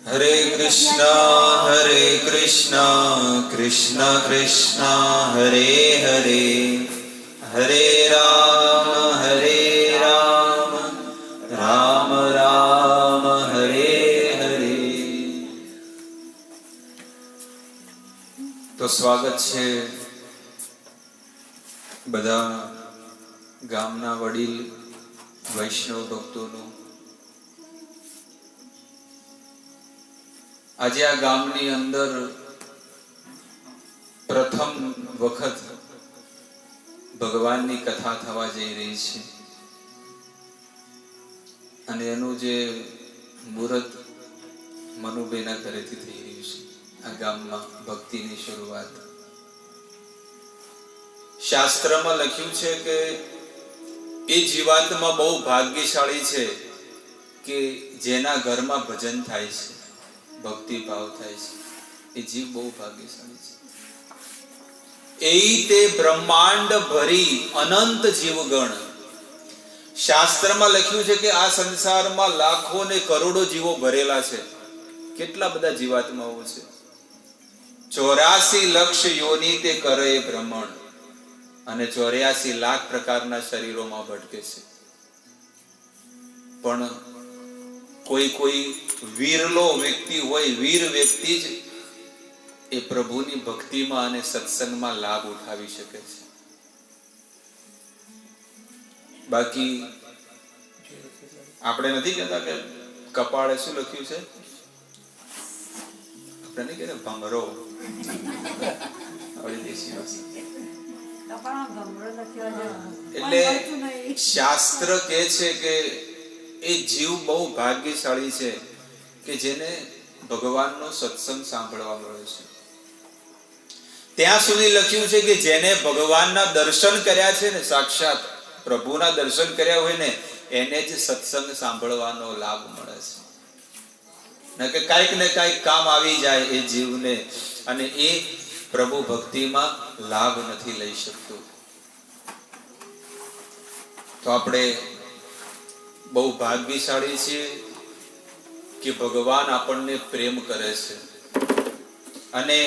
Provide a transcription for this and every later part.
હરે કૃષ્ણ કૃષ્ણ કૃષ્ણ હરે હરે, હરે રામ રામ રામ હરે હરે. તો સ્વાગત છે બધા ગામના વડીલ વૈષ્ણવ ભક્તોનું. આજે આ ગામની અંદર પ્રથમ વખત ભગવાનની કથા થવા જઈ રહી છે અને એનું જે મુહૂર્ત મનુભાઈના ઘરેથી થઈ રહ્યું છે. આ ગામમાં ભક્તિની શરૂઆત. શાસ્ત્રમાં લખ્યું છે કે એ જીવાત્મા બહુ ભાગ્યશાળી છે કે જેના ઘરમાં ભજન થાય છે, ભક્તિ ભાવ થાય છે. એ જીવ બહુ ભાગ્યશાળી છે. એ તે બ્રહ્માંડ ભરી અનંત જીવગણ. શાસ્ત્રમાં લખ્યું છે કે આ સંસારમાં લાખો ને કરોડો જીવો ભરેલા છે. કેટલા બધા જીવાત્માઓ છે. 84 લક્ષ યોની તે કરે ભ્રમણ અને 84 લાખ પ્રકારના શરીરોમાં ભટકે છે. પણ કોઈ વીરલો વ્યક્તિ હોય, વીર વ્યક્તિ જ એ પ્રભુની ભક્તિમાં અને સત્સંગમાં લાભ ઉઠાવી શકે છે. બાકી આપણે નથી કહેતા કે કપાળે શું લખ્યું છે? આપણે નહીં કહેતા ભમરો. એટલે શાસ્ત્ર કહે છે કે એ જીવ બહુ ભાગ્યશાળી છે કે જેને ભગવાનનો સત્સંગ સાંભળવા મળે છે. ત્યાં સુધી લખ્યું છે કે જેને ભગવાનના દર્શન કર્યા છે ને, સાક્ષાત પ્રભુના દર્શન કર્યા હોય ને, એને જ સત્સંગ સાંભળવાનો લાભ મળે છે. ને કે કાંઈક ને કાંઈક કામ આવી જાય એ જીવને અને એ પ્રભુ ભક્તિમાં લાભ નથી લઈ શકતો. તો આપણે બહુ ભાગ્યશાળી છીએ કે ભગવાન આપણને પ્રેમ કરે છે અને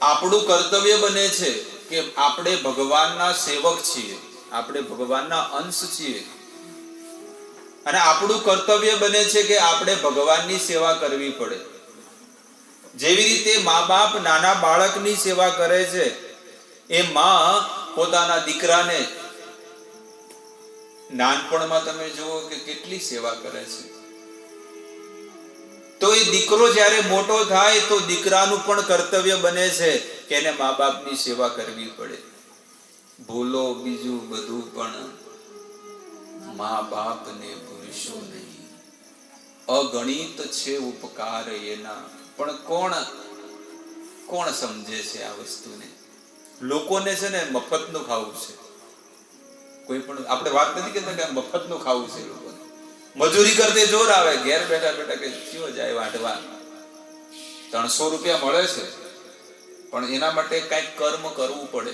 આપણું કર્તવ્ય બને છે કે આપણે ભગવાનના સેવક છીએ, આપણે ભગવાનના અંશ છીએ અને આપણું કર્તવ્ય બને છે કે આપણે ભગવાનની સેવા કરવી પડે. જેવી રીતે મા બાપ નાના બાળકની સેવા કરે છે, એ માં પોતાના દીકરાને નાનપણમાં તમે જુઓ કે કેટલી સેવા કરે છે. તો એ દીકરો જ્યારે મોટો થાય તો દીકરાનું પણ કર્તવ્ય બને છે કે એને મા બાપની સેવા કરવી પડે. ભૂલો બીજું બધું પણ મા બાપને ભૂલશો નહીં. અગણિત છે ઉપકાર એના, પણ કોણ સમજે છે આ વસ્તુને? લોકોને છે ને મફતનું ખાવું છે. કોઈ પણ આપણે વાત નથી કરતા કે મફતનું ખાવું છે. લોકોને મજૂરી કરતે જોર આવે, ઘેર બેઠા બેઠા કે કયો જાય વાટવા. 300 રૂપિયા મળે છે પણ એના માટે કઈક કર્મ કરવું પડે.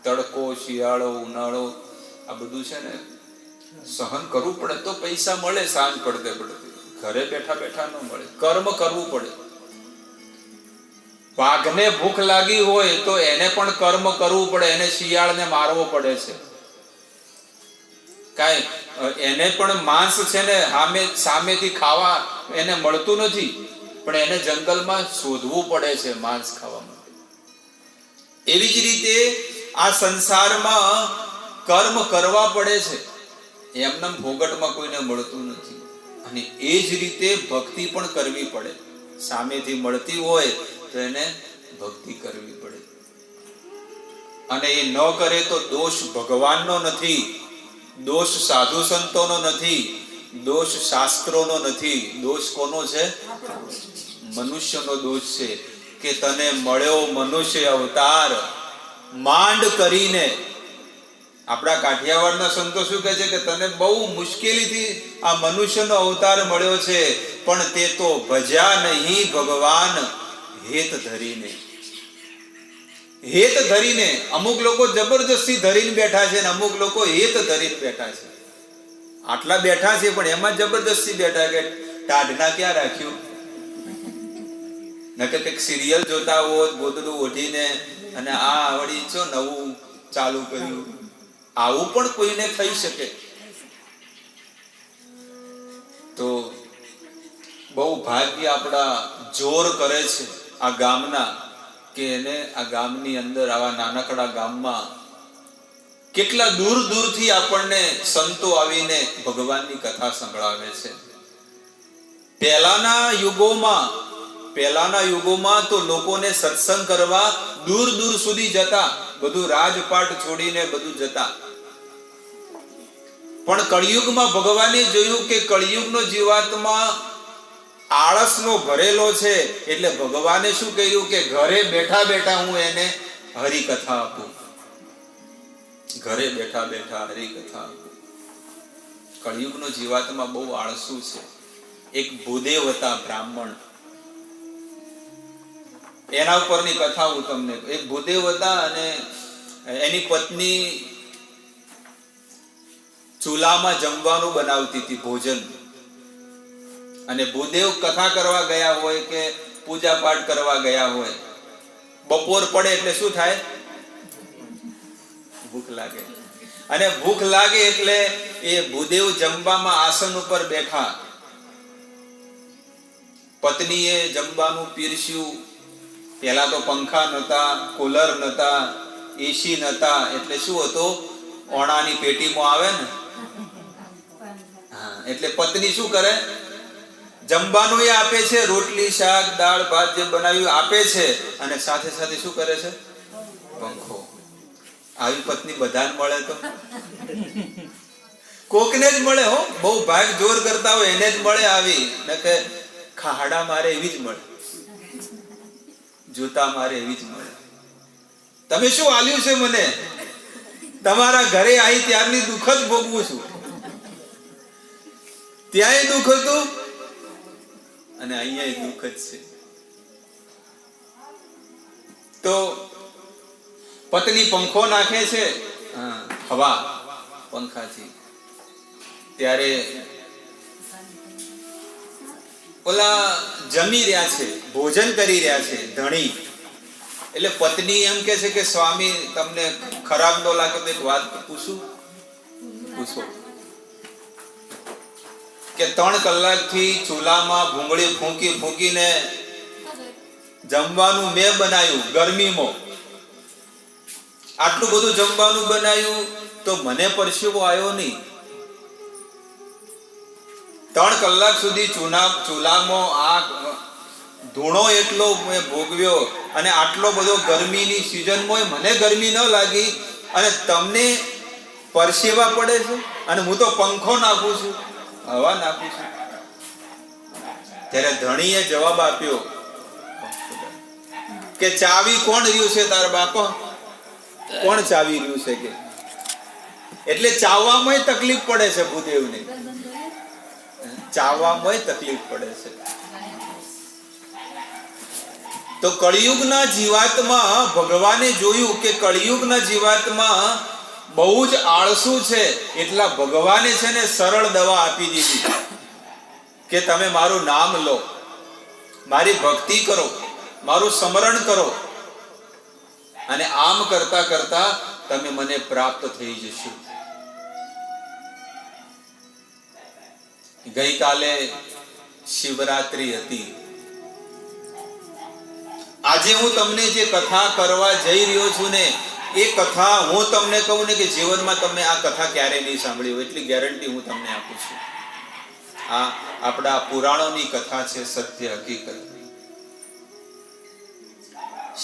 તડકો, શિયાળો, ઉનાળો આ બધું છે ને સહન કરવું પડે તો પૈસા મળે. સાંજ પડતે ઘરે બેઠા બેઠા ન મળે, કર્મ કરવું પડે. વાઘને ભૂખ લાગી હોય તો એને પણ કર્મ કરવું પડે, એને શિયાળને મારવો પડે છે. કાંઈ એને પણ માંસ છે ને સામેથી ખાવા એને મળતું નથી, પણ એને જંગલમાં શોધવું પડે છે માંસ ખાવા માટે. એવી જ રીતે આ સંસારમાં કર્મ કરવા પડે છે, એમના ભોગટમાં કોઈને મળતું નથી. અને એ જ રીતે ભક્તિ પણ કરવી પડે. સામેથી મળતી હોય તો એને ભક્તિ કરવી પડે. અને એ ન કરે તો દોષ ભગવાનનો નથી, દોષ સાધુ સંતોનો નથી, દોષ શાસ્ત્રોનો નથી. દોષ કોનો છે? મનુષ્યનો દોષ છે કે તને મળ્યો મનુષ્ય અવતાર માંડ કરીને. આપણા કાઠિયાવાડના સંતો શું કહે છે કે તને બહુ મુશ્કેલીથી આ મનુષ્યનો અવતાર મળ્યો છે, પણ તે તો ભજ્યા નહીં ભગવાન હેત ધરીને. હેત ધરીને. અમુક લોકો જબરજસ્તી ધરીને બેઠા છે અને અમુક લોકો હેત ધરીને બેઠા છે. આટલા બેઠા છે પણ એમાં જબરદસ્તી બેઠા કે ટાઢના ક્યાં રાખ્યું? નકર કંઈક સિરિયલ જોતા હોત ગોદડું ઓઢીને, અને આ વળી જો નવું ચાલુ કર્યું. આવું પણ કોઈને થઈ શકે. તો બહુ ભાગ્ય આપણા જોર કરે છે આ ગામના, કે એને આ ગામની અંદર આવા નાનકડા ગામમાં કેટલા દૂર દૂરથી આપણને સંતો આવીને ભગવાનની કથા સંભળાવે છે. પહેલાના યુગોમાં તો લોકોને સત્સંગ કરવા દૂર દૂર સુધી જતા, બધું રાજપાટ છોડીને બધું જતા. પણ કળિયુગમાં ભગવાને જોયું કે કળિયુગનો જીવાત્મા આળસનો ભરેલો છે, એટલે ભગવાને શું કર્યું કે ઘરે બેઠા બેઠા હું એને હરિકથા આપું. ઘરે બેઠા બેઠા હરિકથા આપું. કળિયુગનો જીવાત્મા બહુ આળસુ છે. એક ભૂદેવ હતા બ્રાહ્મણ, એના ઉપરની કથા હું તમને. એક ભૂદેવ હતા અને એની પત્ની ચૂલામાં જમવાનું બનાવતી હતી, ભોજન. અને ભૂદેવ કથા કરવા ગયા હોય કે પૂજા પાઠ કરવા ગયા હોય, બપોર પડે એટલે શું થાય? ભૂખ લાગે. અને ભૂખ લાગે એટલે એ ભૂદેવ જમવામાં આસન ઉપર બેઠા. પત્નીએ જમવાનું પીરસ્યું. પેલા તો પંખા નતા, કુલર નતા, એસી નતા, એટલે શું હતું? ઓણાની પેટીમાં આવે ને, હા, એટલે પત્ની શું કરે? જમવાનું એ આપે છે, રોટલી શાક દાળ ભાત જે બનાવ્યું આપે છે, અને સાથે સાથે શું કરે છે? પંખો. આવી પત્ની બધાને મળે તો? કોકને જ મળે હો. બહુ ભાગ જોર કરતા હોય એને જ મળે આવી. નકે ખાડા મારે એવી જ મળે, જોતા મારે એવી જ મળે. તમે શું આલ્યું છે મને? તમારા ઘરે આવી ત્યારની દુઃખ જ ભોગવું છું. ત્યાંય દુઃખ હતું અને અહીંયા દુઃખ જ છે. તો પત્ની પંખો નાખે છે, હવા પંખાથી. ત્યારે ઓલા જમી રહ્યા છે, ભોજન કરી રહ્યા છે ધણી. એટલે પત્ની એમ કે છે કે સ્વામી તમને ખરાબ ન લાગે તો એક વાત પૂછું? પૂછો. કે 3 કલાકથી ચૂલામાં ભૂંગળી ફૂંકી ફૂંકીને જમવાનું મેં બનાવ્યું ગરમીમાં. આટલું બધું જમવાનું બનાવ્યું તો મને પરસેવો આવ્યો નહીં. 3 કલાક સુધી ચૂલામાં આ ધૂણો એટલો મેં ભોગવ્યો, અને આટલો બધો ગરમીની સિઝનમાં મને ગરમી ન લાગી, અને તમને પરસેવા પડે છે, અને હું તો પંખો નાખું છું, હવા નાખું છું. ત્યારે ધણીએ જવાબ આપ્યો કે ચાવી કોણ રહ્યું છે? તારા બાપા કોણ ચાવી રહ્યું છે? કે એટલે ચાવવામાં તકલીફ પડે છે ભૂદેવને, ચાવવામાં તકલીફ પડે છે. તો કળિયુગના જીવાત્મા ભગવાને જોયું કે કળિયુગના જીવાત્મા બહુ જ આળસુ છે, એટલા ભગવાને છે ને સરળ દવા આપી દીધી કે તમે મારું નામ લો, મારી ભક્તિ કરો, મારું સ્મરણ કરો, અને આમ કરતા કરતા તમે મને પ્રાપ્ત થઈ જશો. ગઈકાલે શિવરાત્રી હતી. આજે હું તમને જે કથા કરવા જઈ રહ્યો છું ને, એ કથા હું તમને કહું ને કે જીવનમાં તમે આ કથા ક્યારેય નહીં સાંભળી હોય એટલી ગેરંટી હું તમને આપું છું. આ આપણા પુરાણોની કથા છે, સત્ય હકીકત.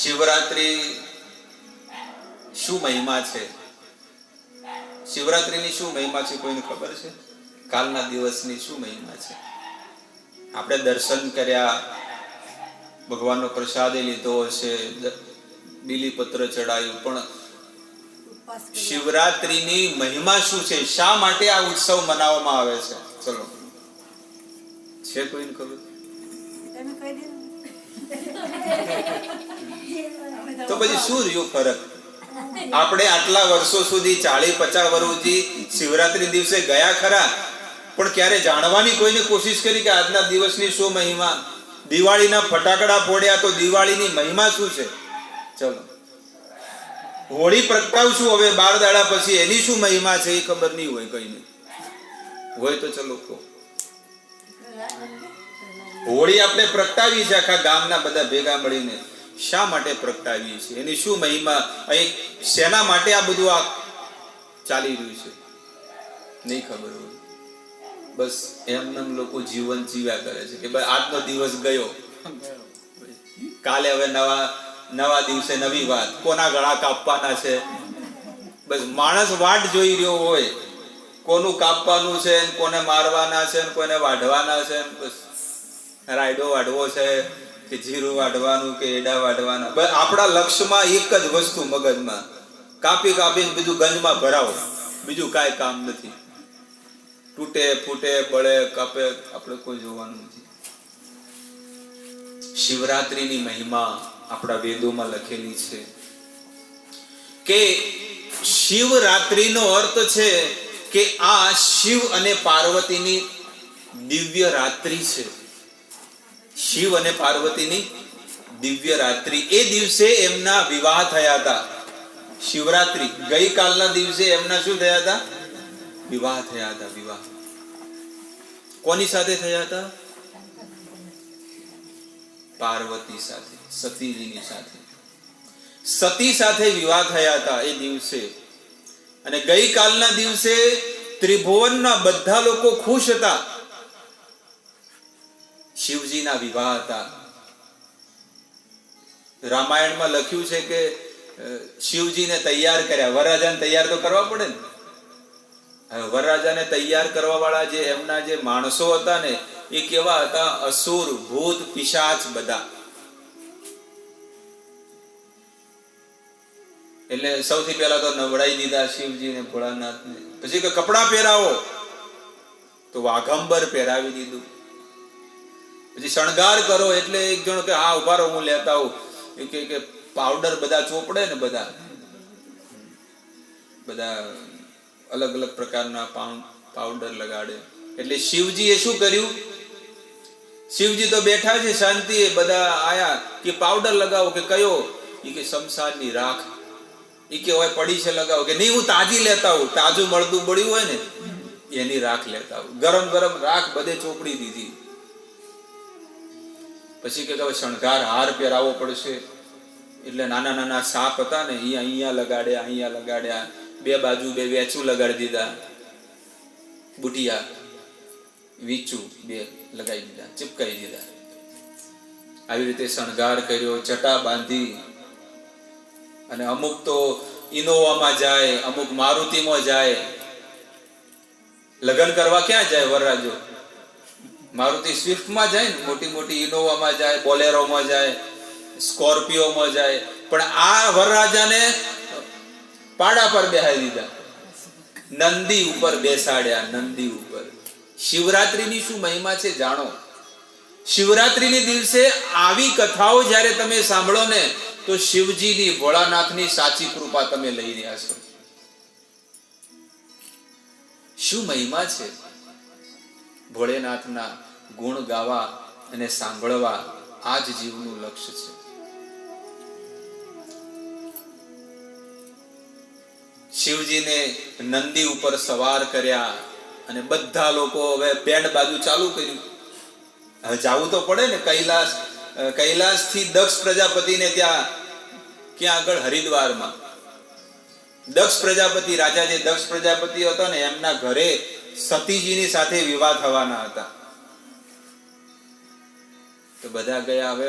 શિવરાત્રી શું મહિમા છે? શિવરાત્રીની શું મહિમા છે કોઈને ખબર છે? કાલના દિવસની શું મહિમા છે? આપણે દર્શન કર્યા, ભગવાનનો પ્રસાદ લીધો હશે, બીલીપત્ર ચડાયું, પણ શિવરાત્રીની મહિમા શું છે? શા માટે આ ઉત્સવ મનાવવામાં આવે છે? ચલો, છે કોઈને ખબર? તો પછી શું રહ્યું ફરક? આપણે આટલા વર્ષો સુધી 40-50 વર્ષથી શિવરાત્રી દિવસે ગયા ખરા, પણ ક્યારે જાણવાની કોઈને કોશિશ કરી કે આજના દિવસની શું મહિમા? દિવાળીના ફટાકડા ફોડ્યા તો દિવાળીની મહિમા શું છે? ચલો, હોળી પ્રગટાવશું હવે 12 દાડા પછી, એની શું મહિમા છે એ ખબર નહીં હોય કોઈને. હોય તો ચલો કહો. હોળી આપણે પ્રગટાવી છે આખા ગામના બધા ભેગા મળીને. શા માટે પ્રગટાવીએ છીએ? એની શું મહિમા? અહીં શેના માટે આ બધું આ ચાલી રહ્યું છે નહીં ખબર હોય. બસ એમનેમ લોકો જીવન જીવ્યા કરે છે કે ભાઈ આજનો દિવસ ગયો, કાલે હવે નવા દિવસે નવી વાત. કોના ગળા કાપવાના છે? બસ માણસ વાટ જોઈ રહ્યો હોય કોનું કાપવાનું છે, કોને મારવાના છે, કોને વાઢવાના છે. બસ રાયડો વાઢવો છે કે જીરું વાઢવાનું કે એડા વાઢવાના. બસ આપણા લક્ષ્યમાં એક જ વસ્તુ મગજમાં, કાપીને બીજું ગંજમાં ભરાવો. બીજું કાંઈ કામ નથી. તૂટે ફૂટે બળે કાપે આપણે કોઈ જોવાનું નથી. શિવરાત્રીની મહિમા આપણા વેદોમાં લખેલી છે કે શિવરાત્રીનો અર્થ છે કે આ શિવ અને પાર્વતીની દિવ્ય રાત્રિ છે. શિવ અને પાર્વતીની દિવ્ય રાત્રિ. એ દિવસે એમના વિવાહ થયા હતા. શિવરાત્રી ગઈકાલના દિવસે એમના શું થયા હતા? વિવાહ થયા હતા. વિવાહ કોની સાથે થયા હતા? પાર્વતી સાથે, સતીજીની સાથે. સતી સાથે વિવાહ થયા હતા એ દિવસે. અને ગઈકાલના દિવસે ત્રિભુવનના બધા લોકો ખુશ હતા. શિવજીના વિવાહ હતા. રામાયણમાં લખ્યું છે કે શિવજીને તૈયાર કર્યા. વરરાજાને તૈયાર તો કરવા પડે ને. વરરાજાને તૈયાર કરવા વાળા જે એમના જે માણસો હતા ને એ કેવા હતા? અસુર, ભૂત, પિશાચ બધા. એટલે સૌથી પહેલા તો નવડાઈ દીધા શિવજીને, ભોળાનાથને. પછી કે કપડા પહેરાવો, તો વાઘંબર પહેરાવી દીધું. પછી શણગાર કરો, એટલે એક જણો કે હા ઉભા રહો હું લેતા આવું. એ કે પાવડર બધા ચોપડે ને, બધા અલગ અલગ પ્રકારના પાવડર લગાડે. એટલે શિવજીએ શું કર્યું? શિવજી તો બેઠા છે શાંતિ, બધા આયા કે પાવડર લગાવો. કે કયો? એ કે શમશાનની રાખ. એ કે હોય પડી છે લગાવો. કે નહીં હું તાજી લેતા આવું. તાજું મળતું પડ્યું હોય ને એની રાખ લેતા આવું. ગરમ ગરમ રાખ બધે ચોપડી દીધી. પછી કે શણગાર હાર પહેરાવો પડશે. એટલે નાના નાના સાપ હતા ને એ અહીંયા લગાડ્યા, બે બાજુ બે વેચું લગાડી દીધા, બુટિયા વીચું બે લગાવી દીધા, ચિપકાવી દીધા. આવી રીતે શણગાર કર્યો, જટા બાંધી. અને અમુક તો ઇનોવામાં જાય, અમુક મારુતિમાં જાય. લગ્ન કરવા ક્યાં જાય વરરાજો? મારુતિ સ્વિફ્ટમાં જાય ને, મોટી મોટી ઇનોવામાં જાય, બોલેરોમાં જાય, સ્કોર્પિયોમાં જાય. પણ આ વરરાજાને પાડા પર બેહાડી દીધા, નંદી ઉપર બેસાડ્યા. નંદી ઉપર. શિવરાત્રીની શું મહિમા છે જાણો. શિવરાત્રીની દિવસે આવી કથાઓ જ્યારે તમે સાંભળો ને તો શિવજીની, ભોળાનાથની સાચી કૃપા તમે લઈ રહ્યા છો. શું મહિમા છે? ભોળેનાથના ગુણ ગાવા અને સાંભળવા આ જ જીવનું લક્ષ્ય છે. શિવજીને નંદી ઉપર સવાર કર્યા અને બધા લોકો હવે બેન્ડ બાજુ ચાલુ કર્યું. હવે જવું તો પડે ને કૈલાસ થી દક્ષ પ્રજાપતિને ત્યાં, ક્યાં આગળ? હરિદ્વારમાં. દક્ષ પ્રજાપતિ, રાજા જે દક્ષ પ્રજાપતિ હતો ને એમના ઘરે સતીજીની સાથે વિવાહ થવાના હતા. તો બધા ગયા. હવે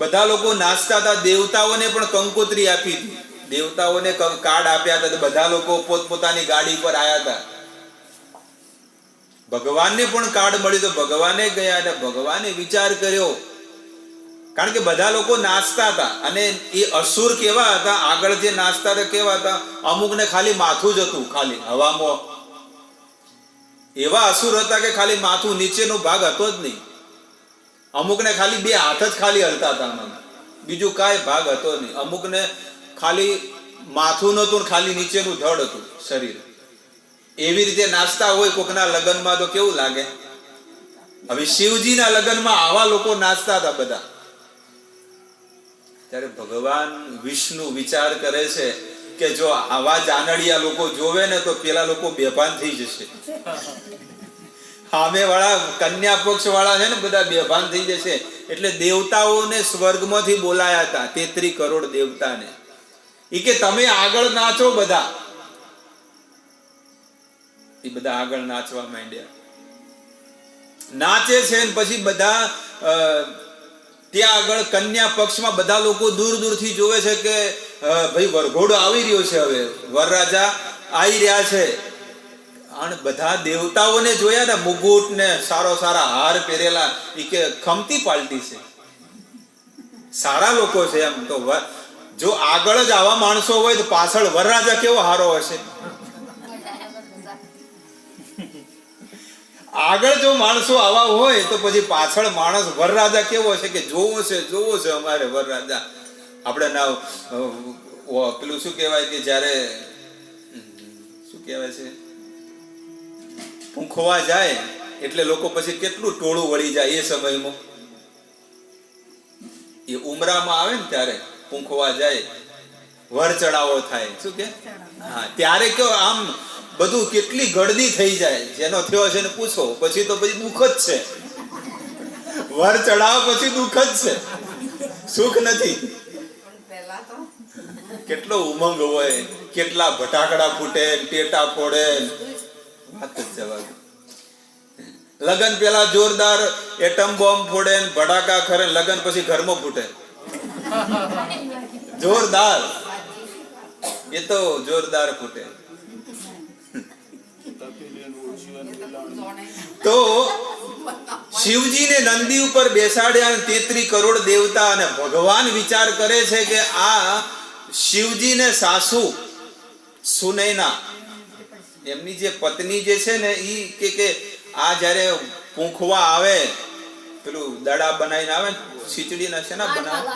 બધા લોકો નાચતા હતા. દેવતાઓને પણ કંકોત્રી આપી હતી. દેવતાઓને કાર્ડ આપ્યા હતા. બધા લોકો પોતપોતાની ગાડી પર આવ્યા હતા. ભગવાનને પણ કાર્ડ મળ્યું તો ભગવાને ગયા. અને ભગવાને વિચાર કર્યો, કારણ કે બધા લોકો નાચતા હતા. અને એ અસુર કેવા હતા? આગળ જે નાચતા હતા કેવા હતા? અમુકને ખાલી માથું જ હતું, ખાલી હવામાં. એવા અસુર હતા કે ખાલી માથું, નીચેનો ભાગ હતો જ નહીં. અમુકને ખાલી બે હાથ જ ખાલી હલતા હતા, બીજું કાંઈ ભાગ હતો નહીં. અમુકને ખાલી માથું નહોતું, ખાલી નીચેનું ધડ હતું શરીર. એવી રીતે નાચતા હોય કોકના લગ્નમાં તો કેવું લાગે? હવે શિવજીના લગ્નમાં આવા લોકો નાચતા હતા બધા. ત્યારે ભગવાન વિષ્ણુ વિચાર કરે છે કે જો આવા જાનડિયા લોકો જોવે ને તો પેલા લોકો બેભાન થઈ જશે. સામે વાળા કન્યા પક્ષ વાળા છે ને બધા બેભાન થઈ જશે. એટલે દેવતાઓને સ્વર્ગમાંથી બોલાયા હતા, 33 કરોડ દેવતાને. ઈ કે તમે આગળ નાચો બધા. એ બધા આગળ નાચવા માંડ્યા. નાચે છે ને પછી બધા ત્યાં આગળ કન્યા પક્ષમાં બધા લોકો દૂર દૂરથી જોવે છે કે ભાઈ વરઘોડો આવી રહ્યો છે, હવે વરરાજા આવી રહ્યા છે. અને બધા દેવતાઓને જોયા ને મુગુટ ને સારા હાર પહેરેલા, એ કે ખમતી પાલટી છે, સારા લોકો છે. એમ તો જો આગળ જ આવા માણસો હોય તો પાછળ વરરાજા કેવો હારો હશે. આગળ જો માણસો આવા હોય તો પછી પાછળ માણસ વરરાજા કેવો હશે કે જોવો છે અમારે વરરાજા. આપણે ના પેલું શું કહેવાય કે જ્યારે શું કહેવાય છે, પૂંખવા જાય એટલે લોકો પછી કેટલું ટોળું વળી જાય. એ સમયમાં એ ઉમરામાં આવે ને ત્યારે પૂંખવા જાય, વર ચડાવો થાય, શું કે હા, ત્યારે કયો આમ બધું કેટલી ગળદી થઈ જાય. જેનો થયો છે ને પૂછો, પછી તો પછી દુઃખ જ છે. વર ચડાવ પછી દુઃખ જ છે, સુખ નથી. કેટલો ઉમંગ હોય, કેટલા ફટાકડા ફૂટે, ટેટા ફોડે, વાત જ જવા દો. લગન પેલા જોરદાર એટમ બોમ્બ ફોડે, ભડાકા ખરે, લગન પછી ઘરમાં ફૂટે જોરદાર. એ તો જોરદાર ફૂટે. તો શિવજીને નંદી ઉપર બેસાડ્યા, 33 કરોડ દેવતા, અને ભગવાન વિચાર કરે છે કે આ શિવજીને સાસુ સુનૈના, એમની જે પત્ની જે છે ને, ઈ કે આ જ્યારે પૂંખવા આવે, પેલું દડા બનાવીને આવે, ખીચડી ના છે ને બનાવે,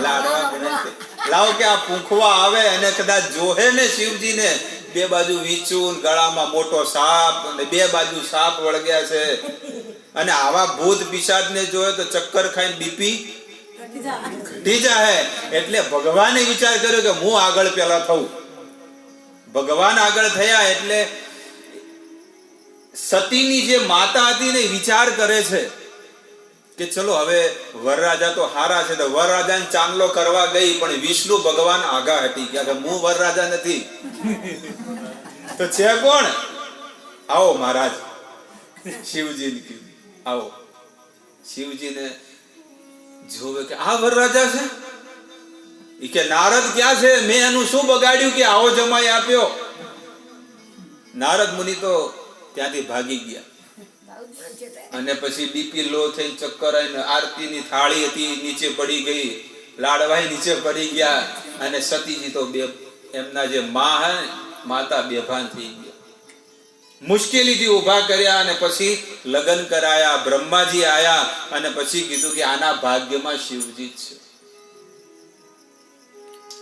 લાડવા બનાવી, લાવો કે આ પૂંખવા આવે અને કદાચ જોહે ને શિવજીને, બે બાજુ વીંચું, ગળામાં મોટો સાપ, અને બે બાજુ સાપ વળગ્યા છે, અને આવા ભૂત પિશાચને જોયે તો ચક્કર ખાઈને બીપી ઘટી જાય. એટલે ભગવાને વિચાર કર્યો કે હું આગળ પેલા થઉં. ભગવાન આગળ થયા એટલે સતીની જે માતા હતી ને વિચાર કરે છે કે ચલો હવે વરરાજા તો હારા છે, તો વરરાજાને ચાંદલો કરવા ગઈ, પણ વિષ્ણુ ભગવાન આગા હટી ગયા કે હું વરરાજા નથી તો છે કોણ? આવો મહારાજ. શિવજીને કીધું આવો. શિવજીને જોવે કે આ વરરાજા છે. ઈ કે નારદ ક્યાં છે? મેં એનું શું બગાડ્યું કે આવો જમાઈ આપ્યો? નારદ મુનિ તો ત્યાંથી ભાગી ગયા. અને પછી બીપી લો થઈ, ચક્કર આવીને આરતીની થાળી હતી નીચે પડી ગઈ, લાડવાઈ નીચે પડી ગયા, અને સતીજી તો બે એમના જે માં હે માતા બેભાન થઈ ગયા. મુશ્કેલીથી ઉભા કર્યા અને પછી લગ્ન કરાયા. બ્રહ્માજી આયા અને પછી કીધું કે આના ભાગ્યમાં શિવજી જ છે.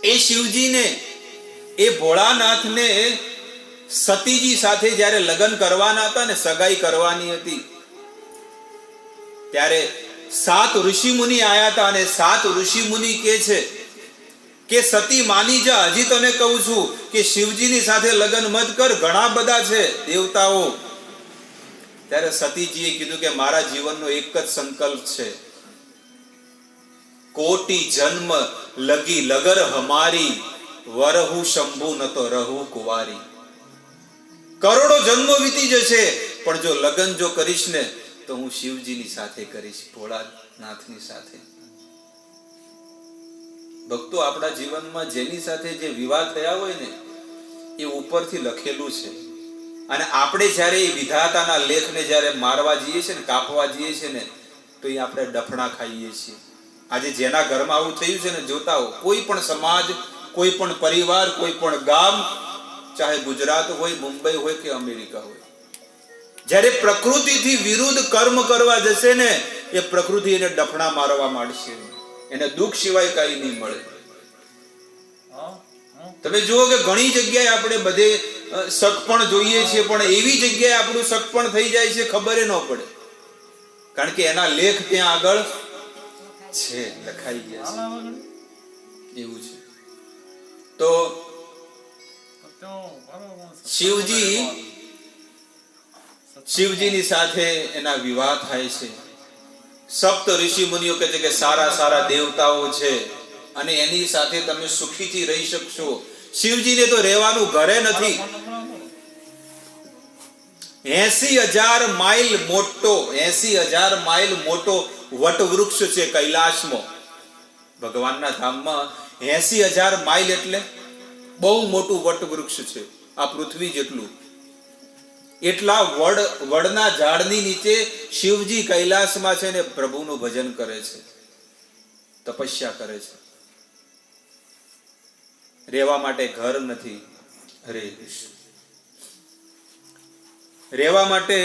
એ શિવજીને, એ ભોળાનાથને સતીજી સાથે જ્યારે લગ્ન કરવાના હતા ને, સગાઈ કરવાની હતી, ત્યારે 7 ઋષિ મુનિ આયા હતા. અને 7 ઋષિ મુનિ કે છે કે સતી માની જા, હજી તને કહું છું કે શિવજીની સાથે લગ્ન મત કર, ઘણા બધા છે દેવતાઓ. ત્યારે સતીજીએ કીધું કે મારા જીવનનો એક જ સંકલ્પ છે, કોટી જન્મ લગી લગર હમારી, વરહુ શંભુ ન તો રહુ કુંવારી. કરોડો જન્મો વીતી જશે, પણ જો લગ્ન જો કરીશ ને તો હું શિવજીની સાથે કરીશ, ભોળાનાથની સાથે. ભક્તો, આપણા જીવનમાં જેની સાથે જે વિવાહ થયા હોય ને, એ ઉપરથી લખેલું છે. અને આપણે જ્યારે એ વિધાતાના લેખને જ્યારે મારવા જઈએ છીએ ને, કાપવા જઈએ છીએ ને, તો એ આપણે ડફણા ખાઈએ છીએ. આજે જેના ઘરમાં આવું થયું છે ને, જોતા હો, કોઈ પણ સમાજ, કોઈ પણ પરિવાર, કોઈ પણ ગામ, ચાહે ગુજરાત હોય, મુંબઈ હોય કે અમેરિકા હોય, જ્યારે પ્રકૃતિથી વિરુદ્ધ કર્મ કરવા જશે ને, એ પ્રકૃતિ એને ડફણા મારવા માંડશે. એને દુઃખ સિવાય કઈ નહીં મળે. તમે જુઓ કે ઘણી જગ્યાએ આપણે બધે સગપણ જોઈએ છે, પણ એવી જગ્યાએ આપણું સગપણ થઈ જાય છે ખબર ન પડે, કારણ કે એના લેખ ત્યાં આગળ છે, લખાઈ ગયા છે, એવું છે. તો શિવજીની સાથે એના વિવાહ થાય છે. સપ્ત ઋષિ મુનિઓ કહે છે કે સારા સારા દેવતાઓ છે અને એની સાથે તમે સુખીથી રહી શકશો. શિવજીને તો રહેવાનું ઘરે નથી. 80,000 માઇલ મોટો 80,000 માઇલ મોટો વટવૃક્ષ છે કૈલાસમાં, ભગવાનના ધામમાં. 80,000 માઇલ એટલે બહુ મોટું વટવૃક્ષ છે, આ પૃથ્વી જેટલું. એટલા વડના ઝાડની નીચે શિવજી કૈલાસમાં છે ને પ્રભુનું ભજન કરે છે, તપસ્યા કરે છે. રહેવા માટે ઘર નથી. હરે કૃષ્ણ. રહેવા માટે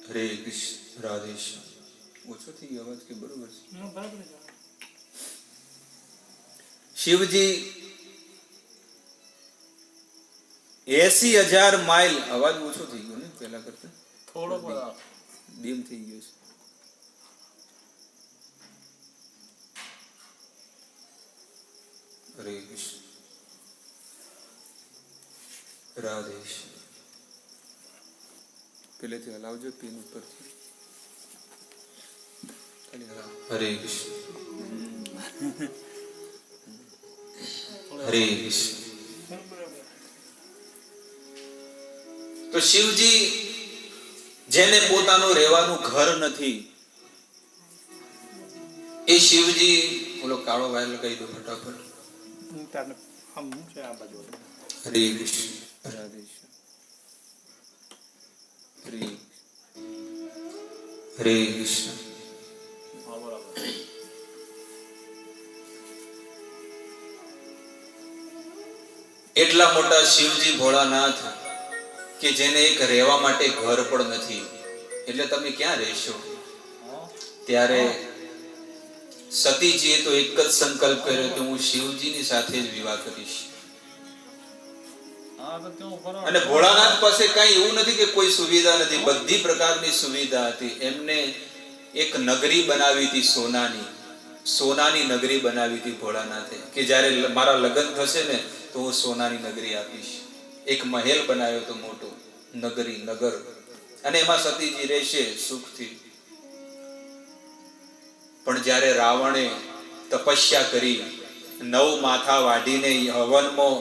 હરે કૃષ્ણ. રાધે શ્યામ. ઓછો થઈ ગયો અવાજ કે બરોબર છે? શિવજી 80,000 માઇલ. અવાજ ઓછો થઈ ગયો ને પહેલા કરતા? થોડો ડીમ થઈ ગયો છે. હરે કૃષ્ણ. રાધે શ્યામ. પેલેથી હલાવજો પિન ઉપરથી. હરે કૃષ્ણ. હરે કૃષ્ણ. તો શિવજી જેને પોતાનું રહેવાનું ઘર નથી, એ શિવજી, બોલો કાળો વાયલો કહી દો ફટાફટ. હરે કૃષ્ણ. રાધે શ્યામ. હરે કૃષ્ણ. એટલા મોટા શિવજી ભોળાનાથ કે જેને એક રહેવા માટે ઘર પણ નથી, એટલે તમે ક્યાં રહેશો? ત્યારે સતીજીએ તો એક જ સંકલ્પ કર્યો કે હું શિવજીની સાથે જ વિવાહ કરીશ. અને ભોળાનાથ પાસે કઈ એવું નથી કે કોઈ સુવિધા નથી, બધી પ્રકારની સુવિધા હતી. એમને એક નગરી બનાવી હતી, સોનાની નગરી બનાવી હતી ભોળાનાથે, કે જ્યારે મારા લગ્ન થશે ને તો હું સોનાની નગરી આપીશ. એક મહેલ બનાવ્યો તો મોટો, નગર, અને એમાં સતીજી રહેશે સુખથી. પણ જ્યારે રાવણે તપસ્યા કરી, 9 માથા વાઢીને હવનમાં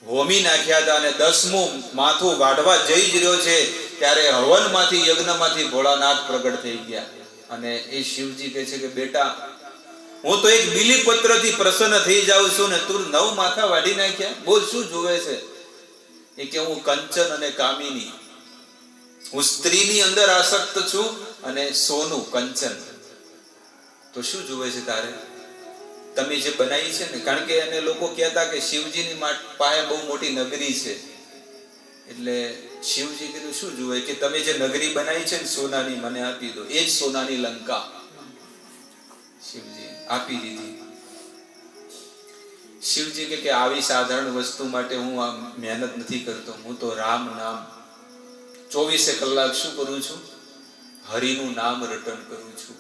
હોમી નાખ્યા હતા, અને 10મું માથું વાઢવા જઈ જ રહ્યો છે ત્યારે હવનમાંથી, યજ્ઞમાંથી ભોળાનાથ પ્રગટ થઈ ગયા. અને એ શિવજી કહે છે કે બેટા, હું તો એક બીલીપત્રથી પ્રસન્ન થઈ જાઉં છું ને તું 9 માથા વાઢી નાખ્યા, બોલ શું જોવે છે? એ કે હું કંચન અને કામિની, હું સ્ત્રીની અંદર આસક્ત છું અને સોનું કંચન. તો શું જોવે છે તારે? તમે જે બનાવી છે ને, કારણ કે એને લોકો કહેતા કે શિવજીની પાસે બહુ મોટી નગરી છે, એટલે શિવજી કીધું શું જોવે? કે તમે જે નગરી બનાવી છે ને સોનાની, મને આપી દો. એ જ સોનાની લંકા શિવજી આપી દીધી. શિવજી કે આવી સાધારણ વસ્તુ માટે હું આ મહેનત નથી કરતો, હું તો રામ નામ 24 કલાક શું કરું છું? હરિનું નામ રટન કરું છું.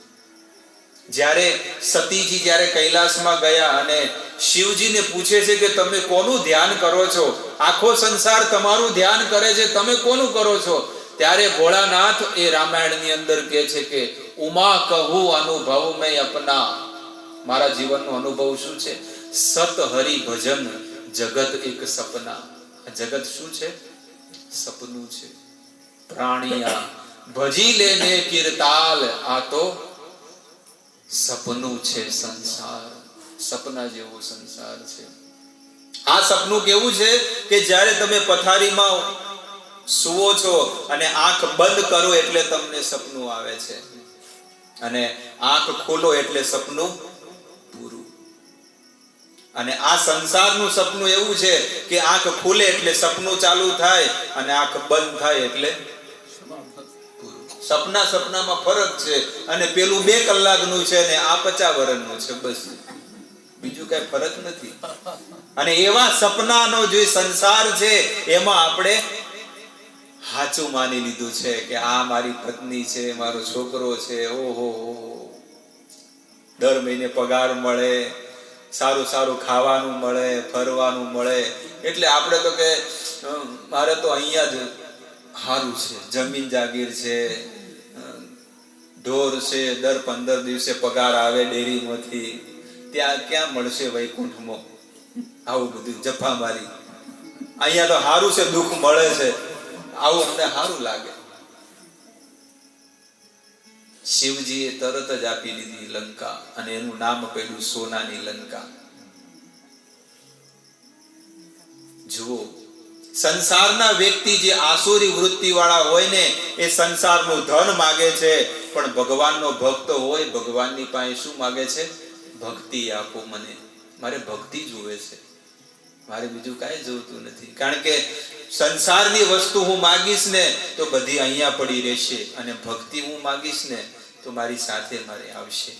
જ્યારે સતીજી જ્યારે કૈલાસમાં ગયા અને શિવજીને પૂછે છે કે તમે કોનું ધ્યાન કરો છો? આખો સંસાર તમારું ધ્યાન કરે છે, તમે કોનું કરો છો? ત્યારે ભોળાનાથ એ રામાયણની અંદર કહે છે કે ઉમા કહું અનુભવ મેં અપના. મારા જીવનનો અનુભવ શું છે? સત હરિ ભજન જગત એક સપના. જગત શું છે? સપનું છે. પ્રાણિયા ભજી લેને કીર્તાલ, આ તો સપનું છે સંસાર. સપના જેવો સંસાર છે. આ સપનું કેવું છે કે જ્યારે તમે પથારીમાં સુવો છો અને આંખ બંધ કરો એટલે તમને સપનું આવે છે, અને આંખ ખોલો એટલે સપનું પૂરું. અને આ સંસારનું સપનું એવું છે કે આંખ ખુલે એટલે સપનું ચાલુ થાય અને આંખ બંધ થાય એટલે સપનામાં ફરક છે. અને પેલું 2 કલાકનું છે ને આ 50 વર્ષનું છે. બસ બીજું કઈ ફરક નથી. અને એવા સપનાનો જે સંસાર છે એમાં આપણે સાચું માની લીધું છે કે આ મારી પત્ની છે, મારો છોકરો છે. ઓહો, દર મહિને પગાર મળે, સારું સારું ખાવાનું મળે, ફરવાનું મળે, એટલે આપણે તો કે મારે તો અહીંયા જ સારું છે, જમીન જાગીર છે, ઢોર છે, દર 15 દિવસે પગાર આવે ડેરીમાંથી, ત્યાં ક્યાં મળશે વૈકુંઠમાં આવું બધું જફા મારી? અહીંયા તો સારું છે, દુઃખ મળે છે, આવું અમને સારું લાગે. શિવજીએ તરત જ આપી દીધી લંકા, અને એનું નામ પડ્યું સોનાની લંકા. જુઓ, સંસારના વ્યક્તિ જે આસુરી વૃત્તિ વાળા હોય ને એ સંસારનું ધન માગે છે, પણ ભગવાનનો ભક્ત હોય ભગવાનની પાસે શું માગે છે? ભક્તિ આપો મને, મારે ભક્તિ જોવે છે, મારે બીજું કાંઈ જોતું નથી. કારણ કે સંસારની વસ્તુ હું માગીશ ને તો બધી અહીંયા પડી રહેશે, અને ભક્તિ હું માગીશ ને તો મારી સાથે મારે આવશે.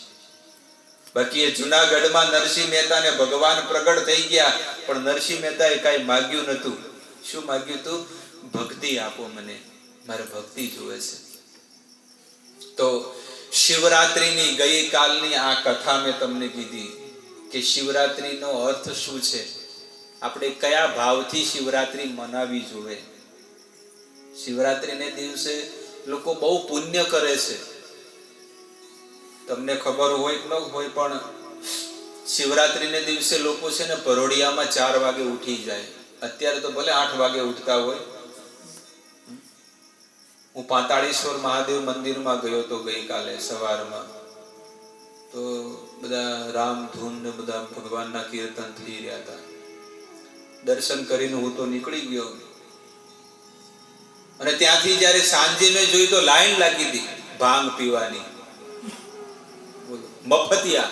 બાકી એ જુનાગઢમાં નરસિંહ મહેતાને ભગવાન પ્રગટ થઈ ગયા, પણ નરસિંહ મહેતાએ કાંઈ માગ્યું નતું. શું માગ્યું હતું? ભક્તિ આપો મને, મારે ભક્તિ જોવે છે. તો શિવરાત્રીની ગઈકાલની આ કથા મેં તમને કીધી કે શિવરાત્રીનો અર્થ શું છે, આપણે કયા ભાવથી શિવરાત્રી મનાવી જોઈએ. શિવરાત્રીને દિવસે લોકો બહુ પુણ્ય કરે છે. તમને ખબર હોય કે ન હોય, પણ શિવરાત્રીને દિવસે લોકો છે ને પરોઢિયામાં 4 વાગે ઉઠી જાય. અત્યારે તો ભલે 8 વાગે ઉઠતા હોય. હું પાતાળેશ્વર મહાદેવ મંદિરમાં ગયો હતો ગઈકાલે સવારમાં, તો બધા રામ ધૂન ને બધા ભગવાનના કીર્તન થઈ રહ્યા હતા. દર્શન કરીને હું તો નીકળી ગયો, અને ત્યાંથી જયારે સાંજે મેં જોઈ તો લાઈન લાગી હતી ભાંગ પીવાની. મફતિયા.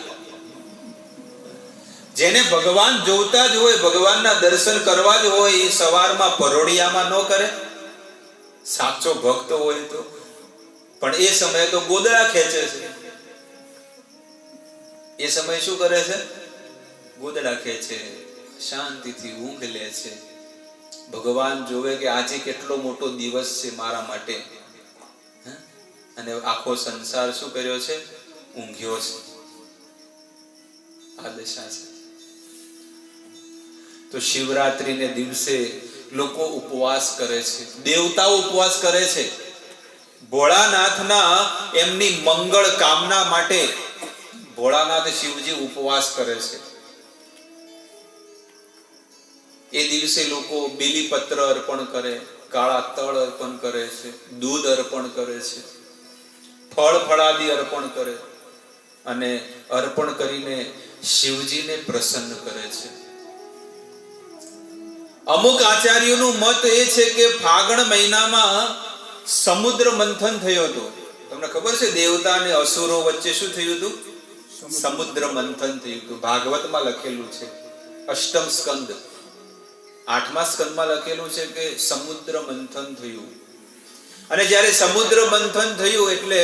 જેને ભગવાન જોતા જ હોય, ભગવાનના દર્શન કરવા જ હોય, એ સવારમાં પરોઢિયામાં ન કરે? સાચો ભક્ત હોય તો. પણ એ સમયે તો ગોદડા ખેંચે છે. એ સમય શું કરે છે? ગોદડા ખેંચે, શાંતિથી ઊંઘ લે છે. ભગવાન જોવે કે આજે કેટલો મોટો દિવસ છે મારા માટે, અને આખો સંસાર શું કર્યો છે? ઊંઘ્યો છે. આ દશા છે. તો શિવરાત્રીને દિવસે લોકો ઉપવાસ કરે છે, દેવતાઓ ઉપવાસ કરે છે. ભોળાનાથના એમની મંગળ કામના માટે ભોળાનાથ શિવજી ઉપવાસ કરે છે. એ દિવસે લોકો બીલીપત્ર અર્પણ કરે, કાળા તળ અર્પણ કરે છે, દૂધ અર્પણ કરે છે, ફળ ફળાદી અર્પણ કરે, અને અર્પણ કરીને શિવજીને પ્રસન્ન કરે છે. અમુક આચાર્યોનું મત એ છે કે ફાગણ મહિનામાં સમુદ્ર મંથન થયું હતું. તમને ખબર છે? દેવતા અને અસુરો વચ્ચે શું થયું હતું? સમુદ્ર મંથન થયું હતું. ભાગવતમાં લખેલું છે, અષ્ટમ સ્કંદ 8મા સ્કંદમાં લખેલું છે કે સમુદ્ર મંથન થયું. અને જ્યારે સમુદ્ર મંથન થયું એટલે